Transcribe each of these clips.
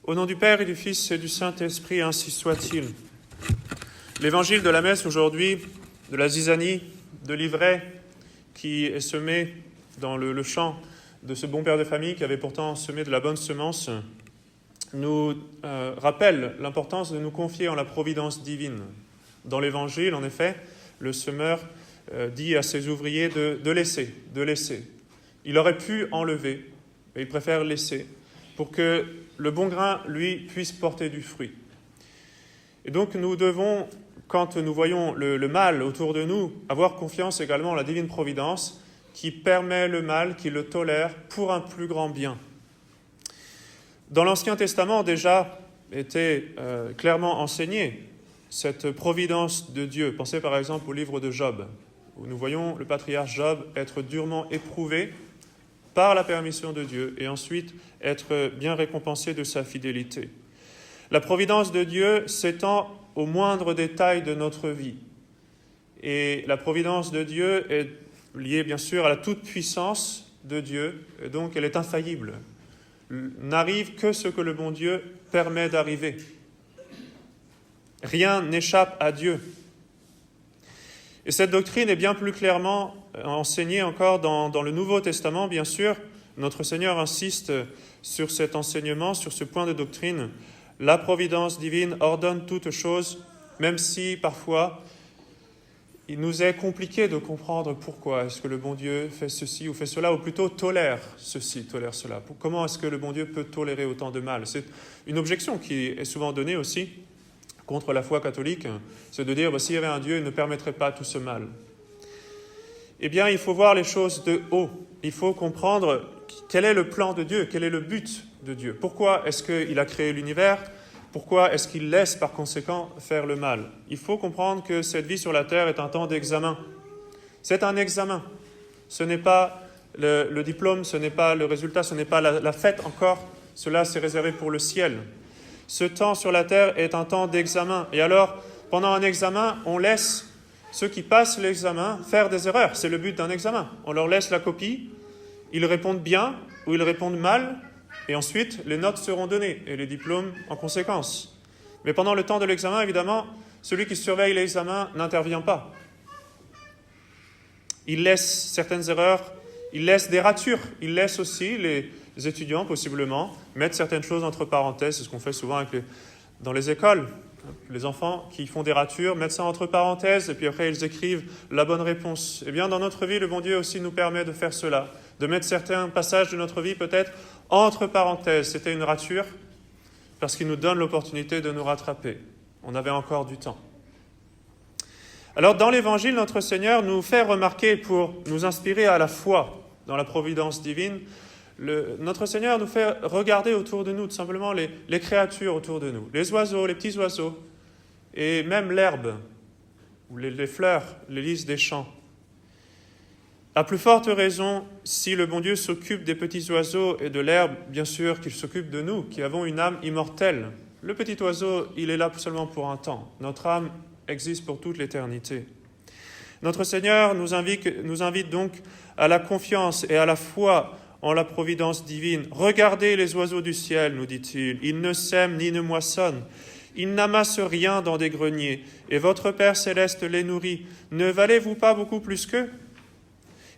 Au nom du Père et du Fils et du Saint-Esprit, ainsi soit-il. L'évangile de la messe aujourd'hui, de la zizanie, de l'ivraie, qui est semé dans le champ de ce bon père de famille qui avait pourtant semé de la bonne semence, nous rappelle l'importance de nous confier en la providence divine. Dans l'évangile, en effet, le semeur dit à ses ouvriers de laisser. Il aurait pu enlever, mais il préfère laisser, pour que le bon grain, lui, puisse porter du fruit. Et donc nous devons, quand nous voyons le mal autour de nous, avoir confiance également en la divine providence qui permet le mal, qui le tolère pour un plus grand bien. Dans l'Ancien Testament, déjà, était clairement enseignée cette providence de Dieu. Pensez par exemple au livre de Job, où nous voyons le patriarche Job être durement éprouvé par la permission de Dieu, et ensuite être bien récompensé de sa fidélité. La providence de Dieu s'étend aux moindres détails de notre vie. Et la providence de Dieu est liée bien sûr à la toute-puissance de Dieu, et donc elle est infaillible. N'arrive que ce que le bon Dieu permet d'arriver. Rien n'échappe à Dieu. Et cette doctrine est bien plus clairement enseignée encore dans le Nouveau Testament, bien sûr. Notre Seigneur insiste sur cet enseignement, sur ce point de doctrine. La providence divine ordonne toutes choses, même si parfois il nous est compliqué de comprendre pourquoi est-ce que le bon Dieu fait ceci ou fait cela, ou plutôt tolère ceci, tolère cela. Comment est-ce que le bon Dieu peut tolérer autant de mal? C'est une objection qui est souvent donnée aussi contre la foi catholique, c'est de dire s'il y avait un Dieu, il ne permettrait pas tout ce mal. Eh bien, il faut voir les choses de haut. Il faut comprendre quel est le plan de Dieu, quel est le but de Dieu. Pourquoi est-ce qu'il a créé l'univers? Pourquoi est-ce qu'il laisse par conséquent faire le mal? Il faut comprendre que cette vie sur la terre est un temps d'examen. C'est un examen. Ce n'est pas le diplôme, ce n'est pas le résultat, ce n'est pas la fête encore. Cela, c'est réservé pour le ciel. Ce temps sur la terre est un temps d'examen. Et alors, pendant un examen, on laisse ceux qui passent l'examen faire des erreurs. C'est le but d'un examen. On leur laisse la copie, ils répondent bien ou ils répondent mal, et ensuite les notes seront données et les diplômes en conséquence. Mais pendant le temps de l'examen, évidemment, celui qui surveille l'examen n'intervient pas. Il laisse certaines erreurs, il laisse des ratures, il laisse aussi les étudiants, possiblement, mettre certaines choses entre parenthèses. C'est ce qu'on fait souvent dans les écoles. Les enfants qui font des ratures mettent ça entre parenthèses et puis après ils écrivent la bonne réponse. Eh bien, dans notre vie, le bon Dieu aussi nous permet de faire cela, de mettre certains passages de notre vie peut-être entre parenthèses. C'était une rature parce qu'il nous donne l'opportunité de nous rattraper. On avait encore du temps. Alors, dans l'Évangile, notre Seigneur nous fait remarquer, pour nous inspirer à la foi dans la providence divine, notre Seigneur nous fait regarder autour de nous, tout simplement, les créatures autour de nous, les oiseaux, les petits oiseaux, et même l'herbe, ou les fleurs, les lys des champs. À plus forte raison, si le bon Dieu s'occupe des petits oiseaux et de l'herbe, bien sûr qu'il s'occupe de nous, qui avons une âme immortelle. Le petit oiseau, il est là seulement pour un temps. Notre âme existe pour toute l'éternité. Notre Seigneur nous invite donc à la confiance et à la foi en la providence divine. Regardez les oiseaux du ciel, nous dit-il. Ils ne sèment ni ne moissonnent. Ils n'amassent rien dans des greniers. Et votre Père céleste les nourrit. Ne valez-vous pas beaucoup plus qu'eux?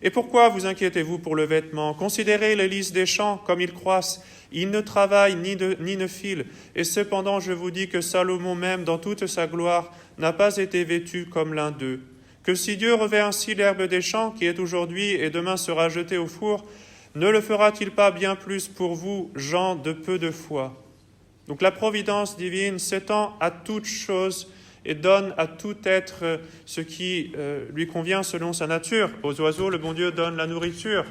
Et pourquoi vous inquiétez-vous pour le vêtement? Considérez les lys des champs, comme ils croissent. Ils ne travaillent ni ne filent. Et cependant, je vous dis que Salomon même, dans toute sa gloire, n'a pas été vêtu comme l'un d'eux. Que si Dieu revêt ainsi l'herbe des champs, qui est aujourd'hui et demain sera jetée au four, ne le fera-t-il pas bien plus pour vous, gens de peu de foi? Donc la providence divine s'étend à toute chose et donne à tout être ce qui lui convient selon sa nature. Aux oiseaux, le bon Dieu donne la nourriture.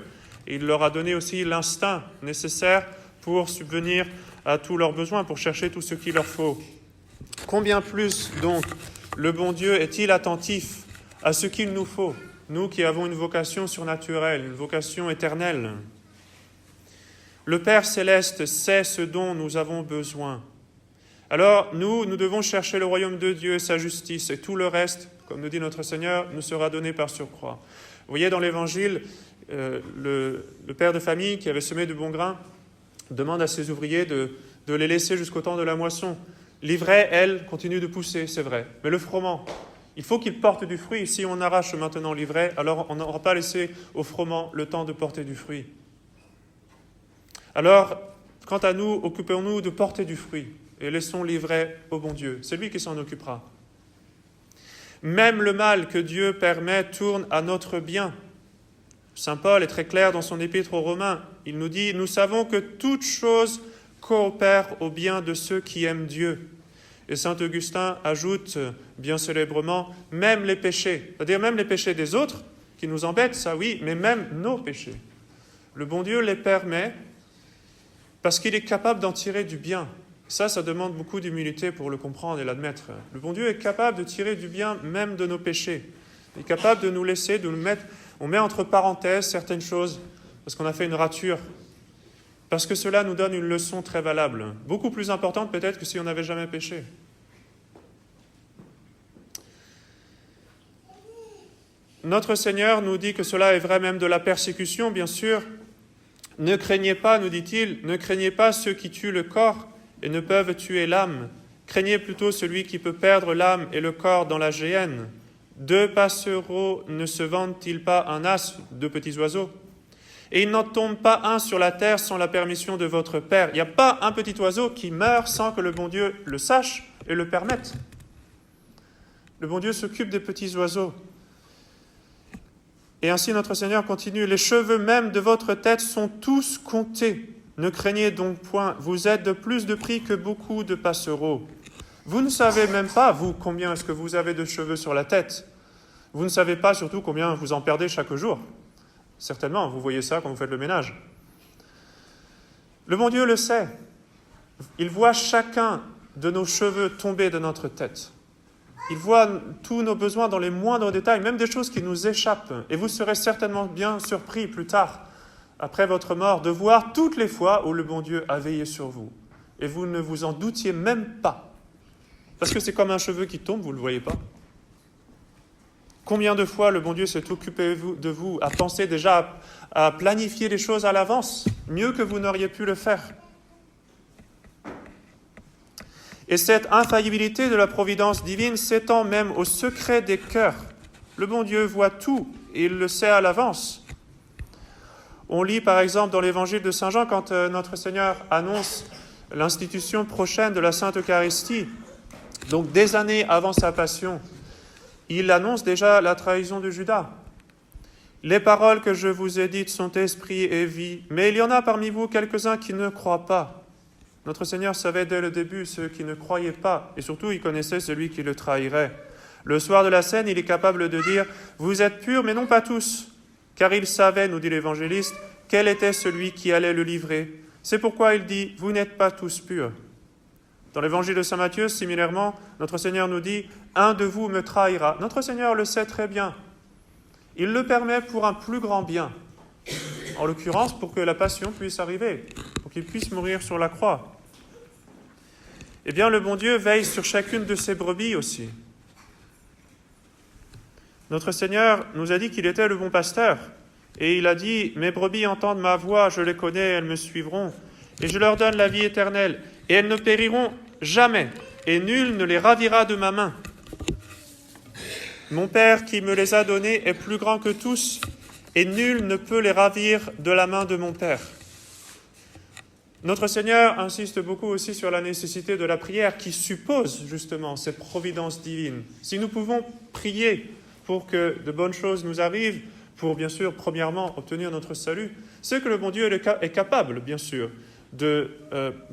Et il leur a donné aussi l'instinct nécessaire pour subvenir à tous leurs besoins, pour chercher tout ce qu'il leur faut. Combien plus, donc, le bon Dieu est-il attentif à ce qu'il nous faut, nous qui avons une vocation surnaturelle, une vocation éternelle? Le Père céleste sait ce dont nous avons besoin. Alors, nous devons chercher le royaume de Dieu et sa justice, et tout le reste, comme nous dit notre Seigneur, nous sera donné par surcroît. Vous voyez dans l'Évangile, le père de famille qui avait semé du bon grain, demande à ses ouvriers de les laisser jusqu'au temps de la moisson. L'ivraie, elle, continue de pousser, c'est vrai. Mais le froment, il faut qu'il porte du fruit. Si on arrache maintenant l'ivraie, alors on n'aura pas laissé au froment le temps de porter du fruit. Alors, quant à nous, occupons-nous de porter du fruit et laissons l'ivraie au bon Dieu. C'est lui qui s'en occupera. Même le mal que Dieu permet tourne à notre bien. Saint Paul est très clair dans son épître aux Romains. Il nous dit « Nous savons que toute chose coopère au bien de ceux qui aiment Dieu. » Et saint Augustin ajoute bien célèbrement « Même les péchés », c'est-à-dire même les péchés des autres qui nous embêtent, ça oui, mais même nos péchés. Le bon Dieu les permet parce qu'il est capable d'en tirer du bien. Ça demande beaucoup d'humilité pour le comprendre et l'admettre. Le bon Dieu est capable de tirer du bien même de nos péchés. Il est capable de nous laisser, de nous mettre... On met entre parenthèses certaines choses parce qu'on a fait une rature. Parce que cela nous donne une leçon très valable. Beaucoup plus importante peut-être que si on n'avait jamais péché. Notre Seigneur nous dit que cela est vrai même de la persécution, bien sûr. Ne craignez pas, nous dit-il, ne craignez pas ceux qui tuent le corps et ne peuvent tuer l'âme. Craignez plutôt celui qui peut perdre l'âme et le corps dans la géhenne. 2 passereaux ne se vendent-ils pas un as, 2 petits oiseaux? Et il n'en tombe pas un sur la terre sans la permission de votre Père. Il n'y a pas un petit oiseau qui meurt sans que le bon Dieu le sache et le permette. Le bon Dieu s'occupe des petits oiseaux. Et ainsi notre Seigneur continue, « Les cheveux même de votre tête sont tous comptés. Ne craignez donc point, vous êtes de plus de prix que beaucoup de passereaux. » Vous ne savez même pas, vous, combien est-ce que vous avez de cheveux sur la tête. Vous ne savez pas surtout combien vous en perdez chaque jour. Certainement, vous voyez ça quand vous faites le ménage. Le bon Dieu le sait. Il voit chacun de nos cheveux tomber de notre tête. Il voit tous nos besoins dans les moindres détails, même des choses qui nous échappent. Et vous serez certainement bien surpris plus tard, après votre mort, de voir toutes les fois où le bon Dieu a veillé sur vous. Et vous ne vous en doutiez même pas. Parce que c'est comme un cheveu qui tombe, vous ne le voyez pas. Combien de fois le bon Dieu s'est occupé de vous, a pensé déjà à planifier les choses à l'avance, mieux que vous n'auriez pu le faire. Et cette infaillibilité de la providence divine s'étend même au secret des cœurs. Le bon Dieu voit tout et il le sait à l'avance. On lit par exemple dans l'évangile de Saint Jean, quand notre Seigneur annonce l'institution prochaine de la Sainte Eucharistie, donc des années avant sa passion, il annonce déjà la trahison de Judas. « Les paroles que je vous ai dites sont esprit et vie, mais il y en a parmi vous quelques-uns qui ne croient pas. » Notre Seigneur savait dès le début ceux qui ne croyaient pas, et surtout il connaissait celui qui le trahirait. Le soir de la scène, il est capable de dire « Vous êtes purs, mais non pas tous. » Car il savait, nous dit l'évangéliste, quel était celui qui allait le livrer. C'est pourquoi il dit « Vous n'êtes pas tous purs. » Dans l'évangile de saint Matthieu, similairement, notre Seigneur nous dit « Un de vous me trahira ». Notre Seigneur le sait très bien. Il le permet pour un plus grand bien. En l'occurrence, pour que la passion puisse arriver, pour qu'il puisse mourir sur la croix. Eh bien, le bon Dieu veille sur chacune de ses brebis aussi. Notre Seigneur nous a dit qu'il était le bon pasteur. Et il a dit « Mes brebis entendent ma voix, je les connais, elles me suivront. Et je leur donne la vie éternelle. Et elles ne périront jamais, et nul ne les ravira de ma main. Mon Père qui me les a donnés est plus grand que tous, et nul ne peut les ravir de la main de mon Père. » Notre Seigneur insiste beaucoup aussi sur la nécessité de la prière qui suppose justement cette providence divine. Si nous pouvons prier pour que de bonnes choses nous arrivent, pour bien sûr, premièrement, obtenir notre salut, c'est que le bon Dieu est capable, bien sûr, de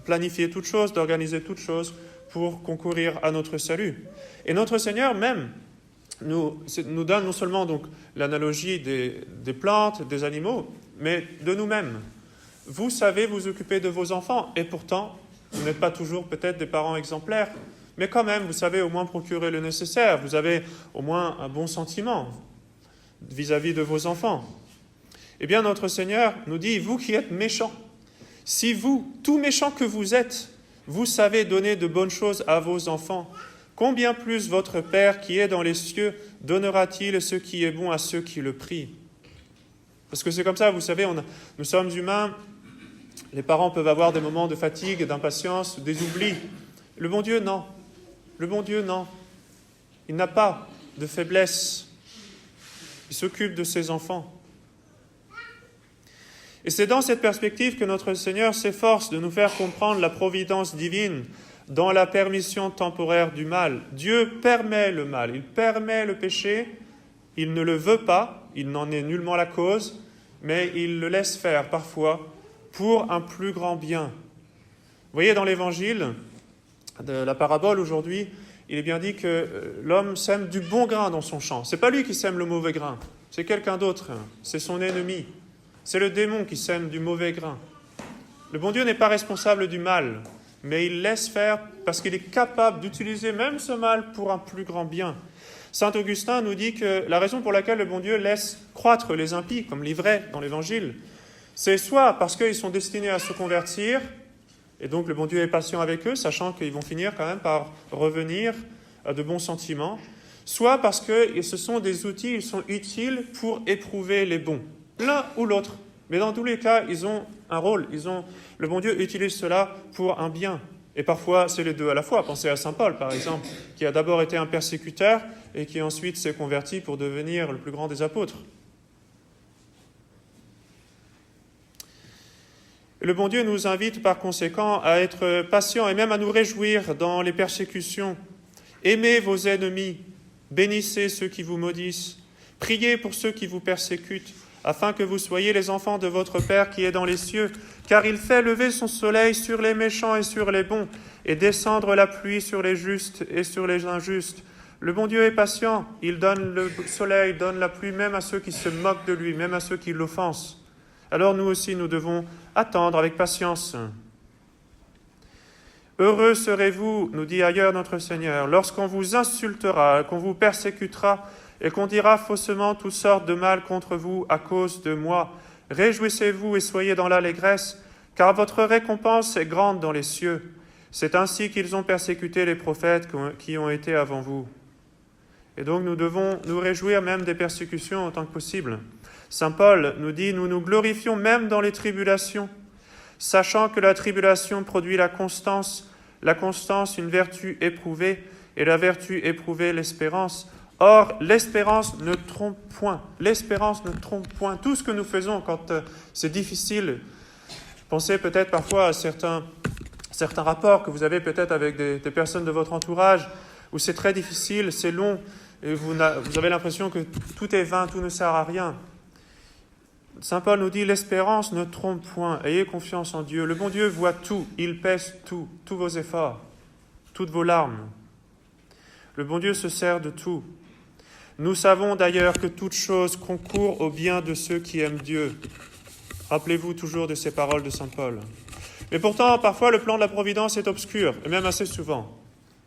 planifier toutes choses, d'organiser toutes choses pour concourir à notre salut. Et notre Seigneur même nous donne non seulement donc l'analogie des plantes, des animaux, mais de nous-mêmes. Vous savez vous occuper de vos enfants, et pourtant, vous n'êtes pas toujours peut-être des parents exemplaires, mais quand même, vous savez au moins procurer le nécessaire, vous avez au moins un bon sentiment vis-à-vis de vos enfants. Eh bien, notre Seigneur nous dit, vous qui êtes méchants, si vous, tout méchants que vous êtes, vous savez donner de bonnes choses à vos enfants, combien plus votre Père qui est dans les cieux donnera-t-il ce qui est bon à ceux qui le prient? Parce que c'est comme ça, vous savez, nous sommes humains, Les parents peuvent avoir des moments de fatigue, d'impatience, des oublis. Le bon Dieu, non. Le bon Dieu, non. Il n'a pas de faiblesse. Il s'occupe de ses enfants. Et c'est dans cette perspective que notre Seigneur s'efforce de nous faire comprendre la providence divine dans la permission temporaire du mal. Dieu permet le mal, il permet le péché, il ne le veut pas, il n'en est nullement la cause, mais il le laisse faire parfois pour un plus grand bien. Vous voyez, dans l'Évangile, de la parabole aujourd'hui, il est bien dit que l'homme sème du bon grain dans son champ. Ce n'est pas lui qui sème le mauvais grain, c'est quelqu'un d'autre, c'est son ennemi. C'est le démon qui sème du mauvais grain. Le bon Dieu n'est pas responsable du mal, mais il laisse faire parce qu'il est capable d'utiliser même ce mal pour un plus grand bien. Saint Augustin nous dit que la raison pour laquelle le bon Dieu laisse croître les impies, comme l'ivraie dans l'Évangile, c'est soit parce qu'ils sont destinés à se convertir, et donc le bon Dieu est patient avec eux, sachant qu'ils vont finir quand même par revenir à de bons sentiments, soit parce que ce sont des outils, ils sont utiles pour éprouver les bons. L'un ou l'autre. Mais dans tous les cas, ils ont un rôle. Le bon Dieu utilise cela pour un bien. Et parfois, c'est les deux à la fois. Pensez à saint Paul, par exemple, qui a d'abord été un persécuteur et qui ensuite s'est converti pour devenir le plus grand des apôtres. Le bon Dieu nous invite par conséquent à être patients et même à nous réjouir dans les persécutions. Aimez vos ennemis, bénissez ceux qui vous maudissent, priez pour ceux qui vous persécutent, afin que vous soyez les enfants de votre Père qui est dans les cieux, car il fait lever son soleil sur les méchants et sur les bons, et descendre la pluie sur les justes et sur les injustes. Le bon Dieu est patient, il donne le soleil, donne la pluie même à ceux qui se moquent de lui, même à ceux qui l'offensent. Alors nous aussi, nous devons attendre avec patience. Heureux serez-vous, nous dit ailleurs notre Seigneur, lorsqu'on vous insultera, qu'on vous persécutera, et qu'on dira faussement toutes sortes de mal contre vous à cause de moi. Réjouissez-vous et soyez dans l'allégresse, car votre récompense est grande dans les cieux. C'est ainsi qu'ils ont persécuté les prophètes qui ont été avant vous. Et donc nous devons nous réjouir même des persécutions autant que possible. Saint Paul nous dit « Nous nous glorifions même dans les tribulations, sachant que la tribulation produit la constance une vertu éprouvée, et la vertu éprouvée l'espérance. Or, l'espérance ne trompe point. L'espérance ne trompe point. Tout ce que nous faisons quand c'est difficile, pensez peut-être parfois à certains rapports que vous avez peut-être avec des personnes de votre entourage, où c'est très difficile, c'est long, et vous avez l'impression que tout est vain, tout ne sert à rien. Saint Paul nous dit, l'espérance ne trompe point. Ayez confiance en Dieu. Le bon Dieu voit tout, il pèse tout, tous vos efforts, toutes vos larmes. Le bon Dieu se sert de tout. Nous savons d'ailleurs que toute chose concourt au bien de ceux qui aiment Dieu. Rappelez-vous toujours de ces paroles de saint Paul. Mais pourtant, parfois, le plan de la providence est obscur, et même assez souvent.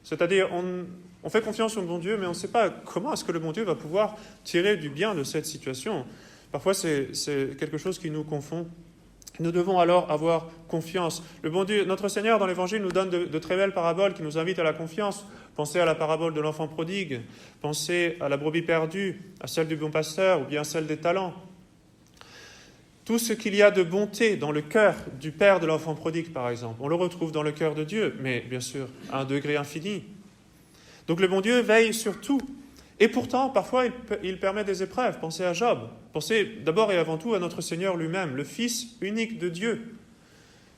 C'est-à-dire, on fait confiance au bon Dieu, mais on ne sait pas comment est-ce que le bon Dieu va pouvoir tirer du bien de cette situation. Parfois, c'est quelque chose qui nous confond. Nous devons alors avoir confiance. Le bon Dieu, notre Seigneur, dans l'Évangile, nous donne de très belles paraboles qui nous invitent à la confiance. Pensez à la parabole de l'enfant prodigue, pensez à la brebis perdue, à celle du bon pasteur ou bien à celle des talents. Tout ce qu'il y a de bonté dans le cœur du père de l'enfant prodigue, par exemple, on le retrouve dans le cœur de Dieu, mais bien sûr à un degré infini. Donc le bon Dieu veille sur tout. Et pourtant, parfois, il permet des épreuves. Pensez à Job. Pensez d'abord et avant tout à notre Seigneur lui-même, le Fils unique de Dieu,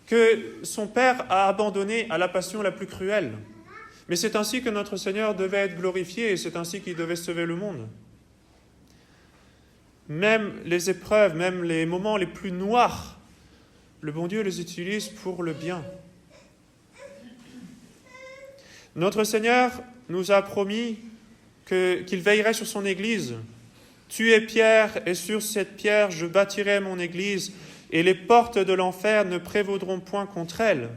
que son Père a abandonné à la passion la plus cruelle. Mais c'est ainsi que notre Seigneur devait être glorifié et c'est ainsi qu'il devait sauver le monde. Même les épreuves, même les moments les plus noirs, le bon Dieu les utilise pour le bien. Notre Seigneur nous a promis qu'il veillerait sur son Église. « Tu es pierre, et sur cette pierre je bâtirai mon Église, et les portes de l'enfer ne prévaudront point contre elle. »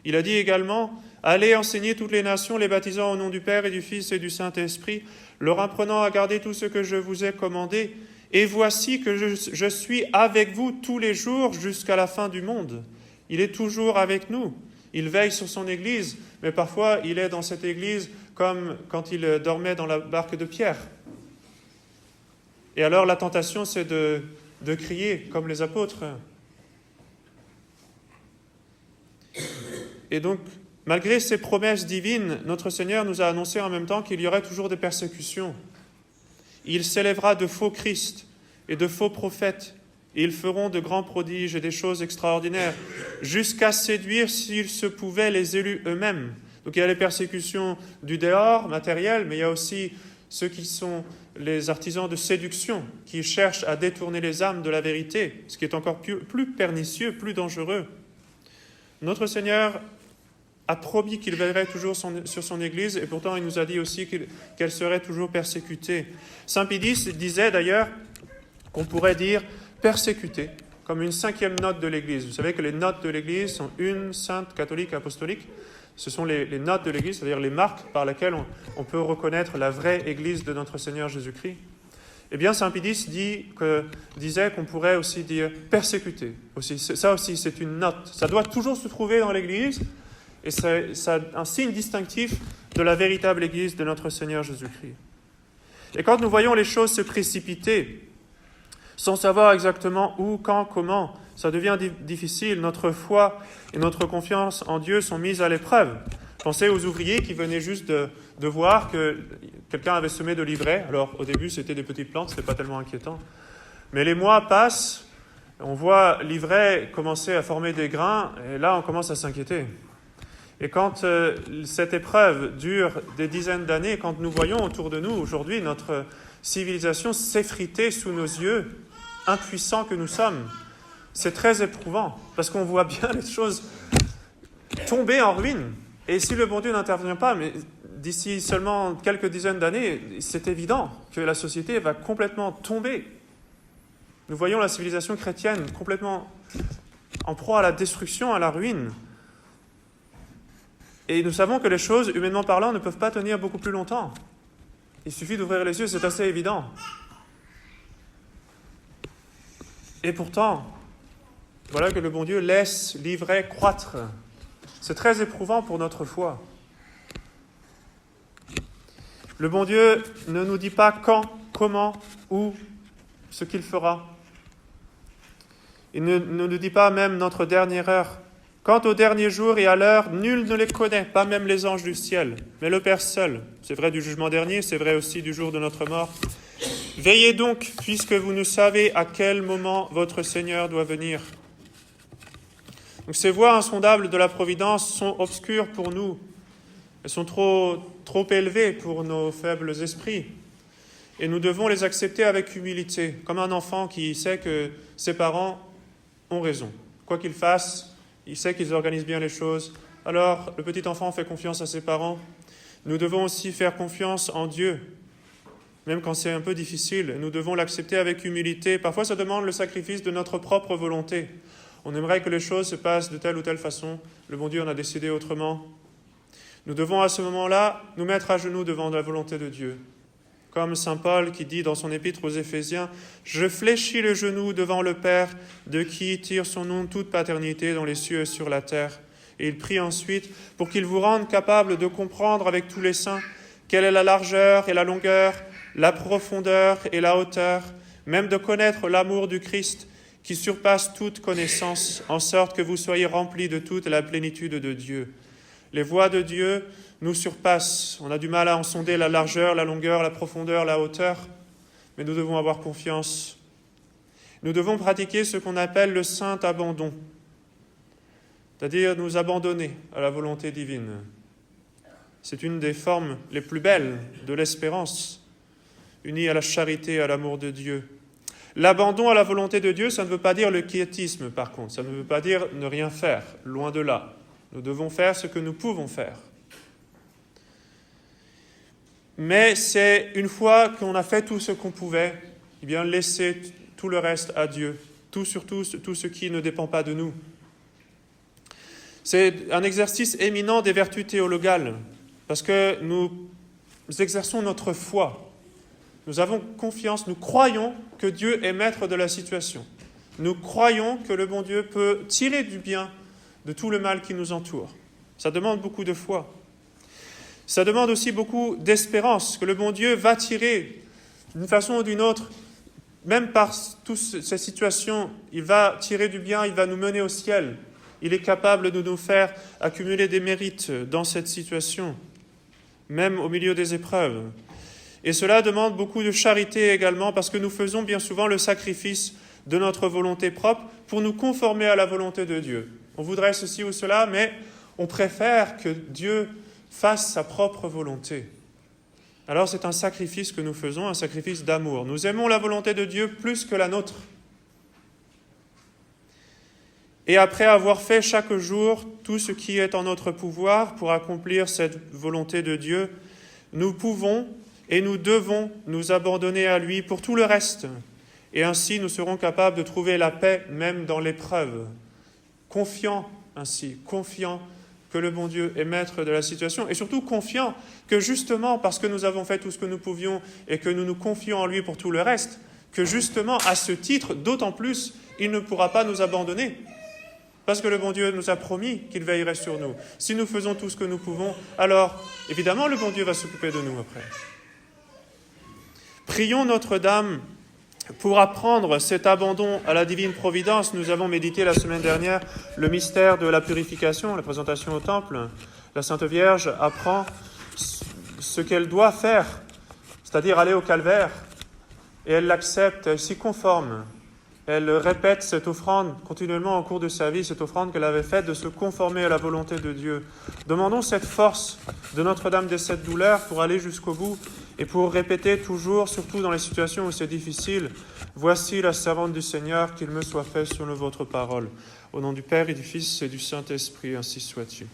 Il a dit également « Allez enseigner toutes les nations, les baptisant au nom du Père et du Fils et du Saint-Esprit, leur apprenant à garder tout ce que je vous ai commandé. Et voici que je suis avec vous tous les jours jusqu'à la fin du monde. » Il est toujours avec nous. Il veille sur son Église, mais parfois il est dans cette Église comme quand il dormait dans la barque de Pierre. Et alors la tentation, c'est de crier comme les apôtres. Et donc, malgré ces promesses divines, notre Seigneur nous a annoncé en même temps qu'il y aurait toujours des persécutions. Il s'élèvera de faux Christ et de faux prophètes, et ils feront de grands prodiges et des choses extraordinaires, jusqu'à séduire, s'il se pouvait, les élus eux-mêmes. Donc il y a les persécutions du dehors, matériel, mais il y a aussi ceux qui sont les artisans de séduction, qui cherchent à détourner les âmes de la vérité, ce qui est encore plus pernicieux, plus dangereux. Notre Seigneur a promis qu'il veillerait toujours sur son Église, et pourtant il nous a dit aussi qu'elle serait toujours persécutée. Saint Pédis disait d'ailleurs qu'on pourrait dire persécutée, comme une 5e note de l'Église. Vous savez que les notes de l'Église sont une, sainte, catholique, apostolique. Ce sont les notes de l'Église, c'est-à-dire les marques par lesquelles on peut reconnaître la vraie Église de notre Seigneur Jésus-Christ. Eh bien, Saint Pédis disait qu'on pourrait aussi dire persécuté. Ça aussi, c'est une note. Ça doit toujours se trouver dans l'Église, et c'est un signe distinctif de la véritable Église de notre Seigneur Jésus-Christ. Et quand nous voyons les choses se précipiter, sans savoir exactement où, quand, comment, ça devient difficile. Notre foi et notre confiance en Dieu sont mises à l'épreuve. Pensez aux ouvriers qui venaient juste de voir que quelqu'un avait semé de l'ivraie. Alors, au début, c'était des petites plantes, ce n'était pas tellement inquiétant. Mais les mois passent, on voit l'ivraie commencer à former des grains, et là, on commence à s'inquiéter. Et quand cette épreuve dure des dizaines d'années, quand nous voyons autour de nous aujourd'hui notre civilisation s'effriter sous nos yeux, impuissants que nous sommes, c'est très éprouvant, parce qu'on voit bien les choses tomber en ruine. Et si le bon Dieu n'intervient pas, mais d'ici seulement quelques dizaines d'années, c'est évident que la société va complètement tomber. Nous voyons la civilisation chrétienne complètement en proie à la destruction, à la ruine. Et nous savons que les choses, humainement parlant, ne peuvent pas tenir beaucoup plus longtemps. Il suffit d'ouvrir les yeux, c'est assez évident. Et pourtant, voilà que le bon Dieu laisse l'ivraie croître. C'est très éprouvant pour notre foi. Le bon Dieu ne nous dit pas quand, comment, où, ce qu'il fera. Il ne nous dit pas même notre dernière heure. Quant au dernier jour et à l'heure, nul ne les connaît, pas même les anges du ciel, mais le Père seul. C'est vrai du jugement dernier, c'est vrai aussi du jour de notre mort. Veillez donc, puisque vous ne savez à quel moment votre Seigneur doit venir. Donc ces voies insondables de la providence sont obscures pour nous. Elles sont trop élevées pour nos faibles esprits. Et nous devons les accepter avec humilité, comme un enfant qui sait que ses parents ont raison. Quoi qu'ils fassent, il sait qu'ils organisent bien les choses. Alors, le petit enfant fait confiance à ses parents. Nous devons aussi faire confiance en Dieu. Même quand c'est un peu difficile, nous devons l'accepter avec humilité. Parfois, ça demande le sacrifice de notre propre volonté. On aimerait que les choses se passent de telle ou telle façon. Le bon Dieu en a décidé autrement. Nous devons à ce moment-là nous mettre à genoux devant la volonté de Dieu. Comme saint Paul qui dit dans son épître aux Éphésiens « Je fléchis le genou devant le Père, de qui tire son nom toute paternité dans les cieux et sur la terre. » Et il prie ensuite pour qu'il vous rende capable de comprendre avec tous les saints quelle est la largeur et la longueur, la profondeur et la hauteur, même de connaître l'amour du Christ qui surpasse toute connaissance, en sorte que vous soyez remplis de toute la plénitude de Dieu. Les voies de Dieu nous surpassent. On a du mal à en sonder la largeur, la longueur, la profondeur, la hauteur, mais nous devons avoir confiance. Nous devons pratiquer ce qu'on appelle le saint abandon, c'est-à-dire nous abandonner à la volonté divine. C'est une des formes les plus belles de l'espérance, unie à la charité et à l'amour de Dieu. L'abandon à la volonté de Dieu, ça ne veut pas dire le quiétisme, par contre. Ça ne veut pas dire ne rien faire, loin de là. Nous devons faire ce que nous pouvons faire. Mais c'est une fois qu'on a fait tout ce qu'on pouvait, eh bien laisser tout le reste à Dieu, surtout tout ce qui ne dépend pas de nous. C'est un exercice éminent des vertus théologales, parce que nous exerçons notre foi. Nous avons confiance, nous croyons que Dieu est maître de la situation. Nous croyons que le bon Dieu peut tirer du bien de tout le mal qui nous entoure. Ça demande beaucoup de foi. Ça demande aussi beaucoup d'espérance, que le bon Dieu va tirer d'une façon ou d'une autre, même par toutes ces situations, il va tirer du bien, il va nous mener au ciel. il est capable de nous faire accumuler des mérites dans cette situation, même au milieu des épreuves. Et cela demande beaucoup de charité également, parce que nous faisons bien souvent le sacrifice de notre volonté propre pour nous conformer à la volonté de Dieu. On voudrait ceci ou cela, mais on préfère que Dieu fasse sa propre volonté. Alors c'est un sacrifice que nous faisons, un sacrifice d'amour. Nous aimons la volonté de Dieu plus que la nôtre. Et après avoir fait chaque jour tout ce qui est en notre pouvoir pour accomplir cette volonté de Dieu, nous pouvons et nous devons nous abandonner à lui pour tout le reste. Et ainsi, nous serons capables de trouver la paix même dans l'épreuve. Confiants que le bon Dieu est maître de la situation, et surtout confiants que justement, parce que nous avons fait tout ce que nous pouvions et que nous nous confions en lui pour tout le reste, que justement, à ce titre, d'autant plus, il ne pourra pas nous abandonner. Parce que le bon Dieu nous a promis qu'il veillerait sur nous. Si nous faisons tout ce que nous pouvons, alors, évidemment, le bon Dieu va s'occuper de nous après. Prions Notre-Dame pour apprendre cet abandon à la divine providence. Nous avons médité la semaine dernière le mystère de la purification, la présentation au temple. La Sainte Vierge apprend ce qu'elle doit faire, c'est-à-dire aller au calvaire, et elle l'accepte, elle s'y conforme. Elle répète cette offrande continuellement au cours de sa vie, cette offrande qu'elle avait faite de se conformer à la volonté de Dieu. Demandons cette force de Notre-Dame des Sept Douleurs pour aller jusqu'au bout et pour répéter toujours, surtout dans les situations où c'est difficile, « Voici la servante du Seigneur, qu'il me soit fait selon votre parole. » Au nom du Père et du Fils et du Saint-Esprit, ainsi soit-il.